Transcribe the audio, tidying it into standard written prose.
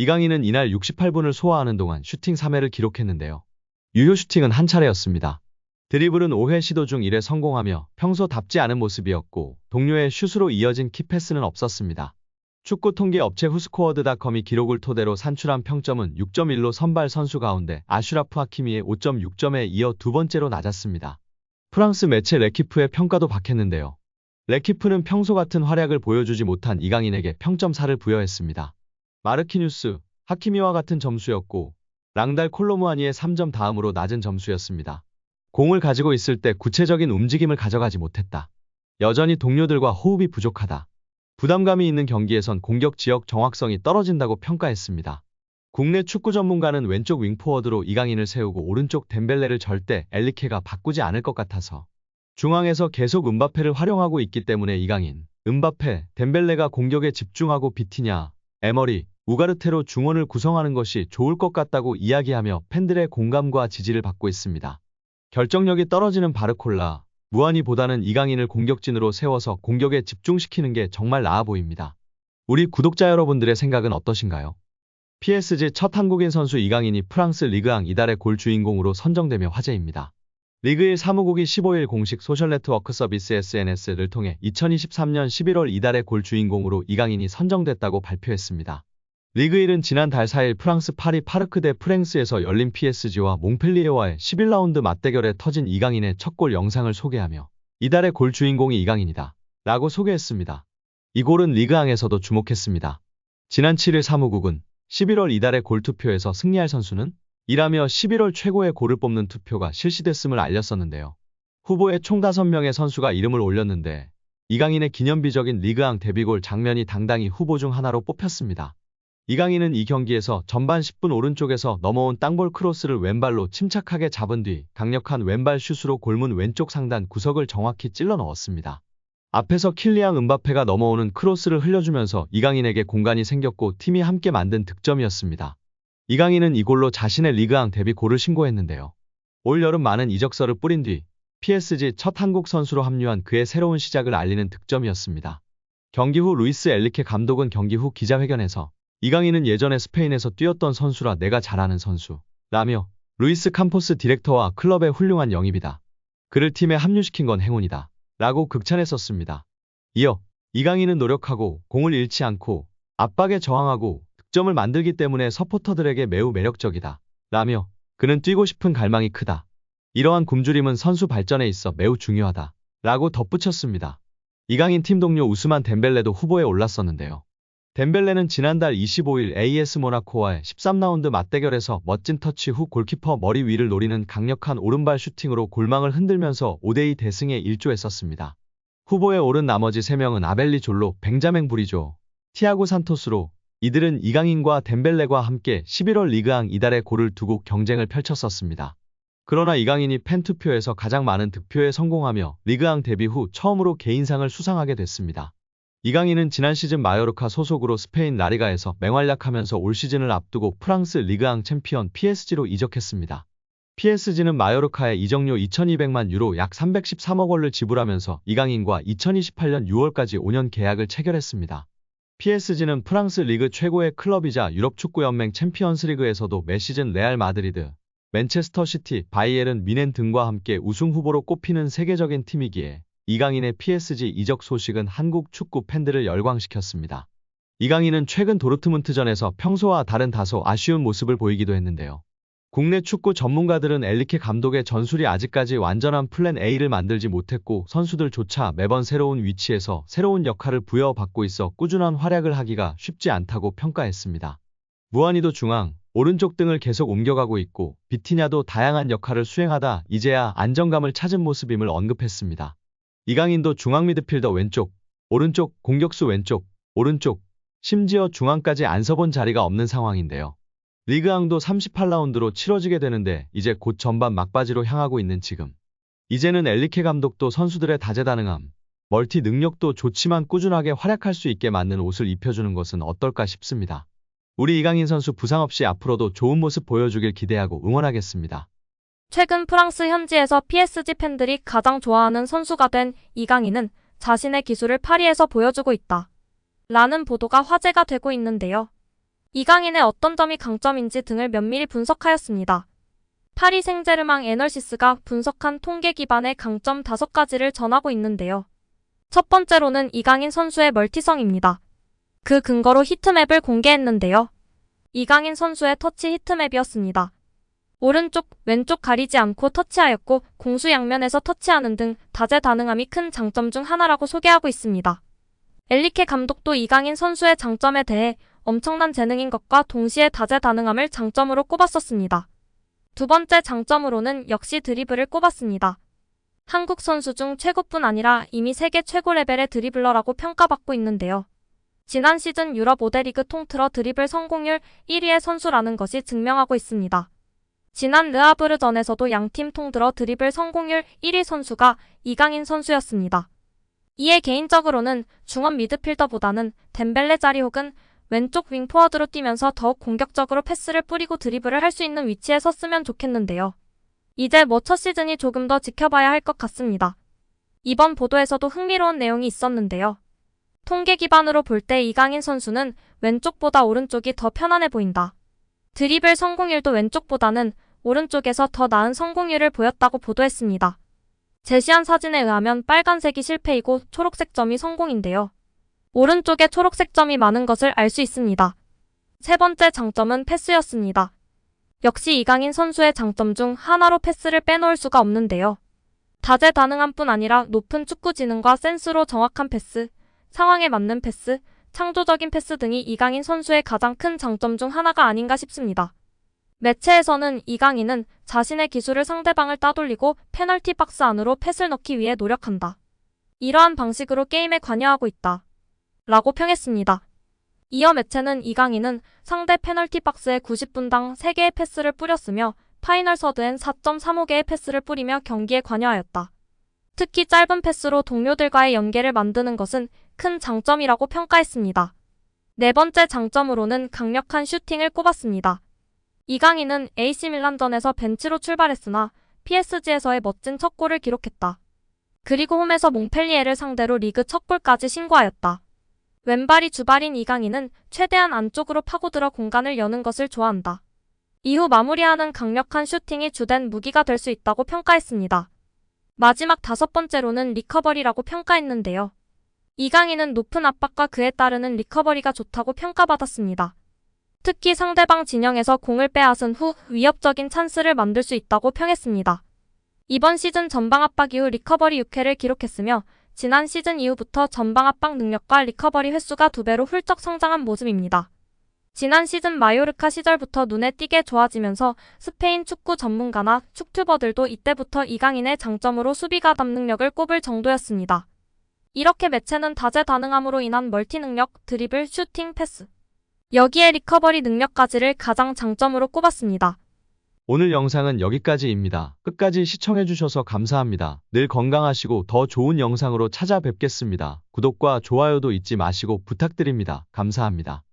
이강인은 이날 68분을 소화하는 동안 슈팅 3회를 기록했는데요. 유효 슈팅은 한 차례였습니다. 드리블은 5회 시도 중 1회 성공하며 평소답지 않은 모습이었고 동료의 슛으로 이어진 키패스는 없었습니다. 축구 통계 업체 후스코어드닷컴이 기록을 토대로 산출한 평점은 6.1로 선발 선수 가운데 아슈라프 하키미의 5.6점에 이어 두 번째로 낮았습니다. 프랑스 매체 레키프의 평가도 박했는데요. 레키프는 평소 같은 활약을 보여주지 못한 이강인에게 평점 4를 부여했습니다. 마르키뉴스, 하키미와 같은 점수였고 랑달 콜로무아니의 3점 다음으로 낮은 점수였습니다. 공을 가지고 있을 때 구체적인 움직임을 가져가지 못했다. 여전히 동료들과 호흡이 부족하다. 부담감이 있는 경기에선 공격 지역 정확성이 떨어진다고 평가했습니다. 국내 축구 전문가는 왼쪽 윙포워드로 이강인을 세우고 오른쪽 덴벨레를 절대 엘리케가 바꾸지 않을 것 같아서 중앙에서 계속 은바페를 활용하고 있기 때문에 이강인, 은바페, 덴벨레가 공격에 집중하고 비티냐, 에머리, 우가르테로 중원을 구성하는 것이 좋을 것 같다고 이야기하며 팬들의 공감과 지지를 받고 있습니다. 결정력이 떨어지는 바르콜라, 무한이보다는 이강인을 공격진으로 세워서 공격에 집중시키는 게 정말 나아 보입니다. 우리 구독자 여러분들의 생각은 어떠신가요? PSG 첫 한국인 선수 이강인이 프랑스 리그앙 이달의 골 주인공으로 선정되며 화제입니다. 리그1 사무국이 15일 공식 소셜네트워크 서비스 SNS를 통해 2023년 11월 이달의 골 주인공으로 이강인이 선정됐다고 발표했습니다. 리그1은 지난달 4일 프랑스 파리 파르크 대 프랭스에서 열린 PSG와 몽펠리에와의 11라운드 맞대결에 터진 이강인의 첫 골 영상을 소개하며 이달의 골 주인공이 이강인이다 라고 소개했습니다. 이 골은 리그앙에서도 주목했습니다. 지난 7일 사무국은 11월 이달의 골 투표에서 승리할 선수는? 이라며 11월 최고의 골을 뽑는 투표가 실시됐음을 알렸었는데요. 후보에 총 5명의 선수가 이름을 올렸는데 이강인의 기념비적인 리그앙 데뷔골 장면이 당당히 후보 중 하나로 뽑혔습니다. 이강인은 이 경기에서 전반 10분 오른쪽에서 넘어온 땅볼 크로스를 왼발로 침착하게 잡은 뒤 강력한 왼발 슛으로 골문 왼쪽 상단 구석을 정확히 찔러 넣었습니다. 앞에서 킬리앙 은바페가 넘어오는 크로스를 흘려주면서 이강인에게 공간이 생겼고 팀이 함께 만든 득점이었습니다. 이강인은 이 골로 자신의 리그앙 데뷔 골을 신고했는데요. 올 여름 많은 이적설을 뿌린 뒤 PSG 첫 한국 선수로 합류한 그의 새로운 시작을 알리는 득점이었습니다. 경기 후 루이스 엘리케 감독은 경기 후 기자회견에서 이강인은 예전에 스페인에서 뛰었던 선수라 내가 잘 아는 선수 라며 루이스 캄포스 디렉터와 클럽의 훌륭한 영입이다. 그를 팀에 합류시킨 건 행운이다 라고 극찬했었습니다. 이어 이강인은 노력하고 공을 잃지 않고 압박에 저항하고 득점을 만들기 때문에 서포터들에게 매우 매력적이다 라며 그는 뛰고 싶은 갈망이 크다. 이러한 굶주림은 선수 발전에 있어 매우 중요하다 라고 덧붙였습니다. 이강인 팀 동료 우스만 덴벨레도 후보에 올랐었는데요. 덴벨레는 지난달 25일 AS 모나코와의 13라운드 맞대결에서 멋진 터치 후 골키퍼 머리 위를 노리는 강력한 오른발 슈팅으로 골망을 흔들면서 5대2 대승에 일조했었습니다. 후보에 오른 나머지 3명은 아벨리 졸로, 벤자맹 부리조, 티아고 산토스로 이들은 이강인과 덴벨레과 함께 11월 리그앙 이달의 골을 두고 경쟁을 펼쳤었습니다. 그러나 이강인이 팬투표에서 가장 많은 득표에 성공하며 리그앙 데뷔 후 처음으로 개인상을 수상하게 됐습니다. 이강인은 지난 시즌 마요르카 소속으로 스페인 라리가에서 맹활약하면서 올 시즌을 앞두고 프랑스 리그앙 챔피언 PSG로 이적했습니다. PSG는 마요르카에 이적료 2,200만 유로 약 313억 원을 지불하면서 이강인과 2028년 6월까지 5년 계약을 체결했습니다. PSG는 프랑스 리그 최고의 클럽이자 유럽축구연맹 챔피언스리그에서도 매 시즌 레알 마드리드, 맨체스터 시티, 바이에른 뮌헨 등과 함께 우승 후보로 꼽히는 세계적인 팀이기에 이강인의 PSG 이적 소식은 한국 축구 팬들을 열광시켰습니다. 이강인은 최근 도르트문트전에서 평소와 다른 다소 아쉬운 모습을 보이기도 했는데요. 국내 축구 전문가들은 엘리케 감독의 전술이 아직까지 완전한 플랜 A를 만들지 못했고 선수들조차 매번 새로운 위치에서 새로운 역할을 부여받고 있어 꾸준한 활약을 하기가 쉽지 않다고 평가했습니다. 무한이도 중앙, 오른쪽 등을 계속 옮겨가고 있고 비티냐도 다양한 역할을 수행하다 이제야 안정감을 찾은 모습임을 언급했습니다. 이강인도 중앙 미드필더 왼쪽, 오른쪽, 공격수 왼쪽, 오른쪽, 심지어 중앙까지 안 서본 자리가 없는 상황인데요. 리그앙도 38라운드로 치러지게 되는데 이제 곧 전반 막바지로 향하고 있는 지금. 이제는 엘리케 감독도 선수들의 다재다능함, 멀티 능력도 좋지만 꾸준하게 활약할 수 있게 맞는 옷을 입혀주는 것은 어떨까 싶습니다. 우리 이강인 선수 부상 없이 앞으로도 좋은 모습 보여주길 기대하고 응원하겠습니다. 최근 프랑스 현지에서 PSG 팬들이 가장 좋아하는 선수가 된 이강인은 자신의 기술을 파리에서 보여주고 있다 라는 보도가 화제가 되고 있는데요. 이강인의 어떤 점이 강점인지 등을 면밀히 분석하였습니다. 파리 생제르맹 애널시스가 분석한 통계 기반의 강점 5가지를 전하고 있는데요. 첫 번째로는 이강인 선수의 멀티성입니다. 그 근거로 히트맵을 공개했는데요. 이강인 선수의 터치 히트맵이었습니다. 오른쪽, 왼쪽 가리지 않고 터치하였고 공수 양면에서 터치하는 등 다재다능함이 큰 장점 중 하나라고 소개하고 있습니다. 엘리케 감독도 이강인 선수의 장점에 대해 엄청난 재능인 것과 동시에 다재다능함을 장점으로 꼽았었습니다. 두 번째 장점으로는 역시 드리블을 꼽았습니다. 한국 선수 중 최고뿐 아니라 이미 세계 최고 레벨의 드리블러라고 평가받고 있는데요. 지난 시즌 유럽 5대 리그 통틀어 드리블 성공률 1위의 선수라는 것이 증명하고 있습니다. 지난 르하브르전에서도 양팀 통틀어 드리블 성공률 1위 선수가 이강인 선수였습니다. 이에 개인적으로는 중원 미드필더보다는 덴벨레 자리 혹은 왼쪽 윙 포워드로 뛰면서 더욱 공격적으로 패스를 뿌리고 드리블을 할 수 있는 위치에 섰으면 좋겠는데요. 이제 첫 시즌이 조금 더 지켜봐야 할 것 같습니다. 이번 보도에서도 흥미로운 내용이 있었는데요. 통계 기반으로 볼 때 이강인 선수는 왼쪽보다 오른쪽이 더 편안해 보인다. 드리블 성공률도 왼쪽보다는 오른쪽에서 더 나은 성공률을 보였다고 보도했습니다. 제시한 사진에 의하면 빨간색이 실패이고 초록색 점이 성공인데요. 오른쪽에 초록색 점이 많은 것을 알 수 있습니다. 세 번째 장점은 패스였습니다. 역시 이강인 선수의 장점 중 하나로 패스를 빼놓을 수가 없는데요. 다재다능함뿐 아니라 높은 축구 지능과 센스로 정확한 패스, 상황에 맞는 패스, 창조적인 패스 등이 이강인 선수의 가장 큰 장점 중 하나가 아닌가 싶습니다. 매체에서는 이강인은 자신의 기술을 상대방을 따돌리고 페널티 박스 안으로 패스를 넣기 위해 노력한다. 이러한 방식으로 게임에 관여하고 있다. 라고 평했습니다. 이어 매체는 이강인은 상대 페널티 박스에 90분당 3개의 패스를 뿌렸으며 파이널 서드엔 4.35개의 패스를 뿌리며 경기에 관여하였다. 특히 짧은 패스로 동료들과의 연계를 만드는 것은 큰 장점이라고 평가했습니다. 네 번째 장점으로는 강력한 슈팅을 꼽았습니다. 이강인은 AC 밀란전에서 벤치로 출발했으나 PSG에서의 멋진 첫 골을 기록했다. 그리고 홈에서 몽펠리에를 상대로 리그 첫 골까지 신고하였다. 왼발이 주발인 이강인은 최대한 안쪽으로 파고들어 공간을 여는 것을 좋아한다. 이후 마무리하는 강력한 슈팅이 주된 무기가 될 수 있다고 평가했습니다. 마지막 5번째로는 리커버리라고 평가했는데요. 이강인은 높은 압박과 그에 따르는 리커버리가 좋다고 평가받았습니다. 특히 상대방 진영에서 공을 빼앗은 후 위협적인 찬스를 만들 수 있다고 평했습니다. 이번 시즌 전방 압박 이후 리커버리 6회를 기록했으며 지난 시즌 이후부터 전방 압박 능력과 리커버리 횟수가 2배로 훌쩍 성장한 모습입니다. 지난 시즌 마요르카 시절부터 눈에 띄게 좋아지면서 스페인 축구 전문가나 축튜버들도 이때부터 이강인의 장점으로 수비 가담 능력을 꼽을 정도였습니다. 이렇게 매체는 다재다능함으로 인한 멀티 능력, 드리블, 슈팅, 패스, 여기에 리커버리 능력까지를 가장 장점으로 꼽았습니다. 오늘 영상은 여기까지입니다. 끝까지 시청해주셔서 감사합니다. 늘 건강하시고 더 좋은 영상으로 찾아뵙겠습니다. 구독과 좋아요도 잊지 마시고 부탁드립니다. 감사합니다.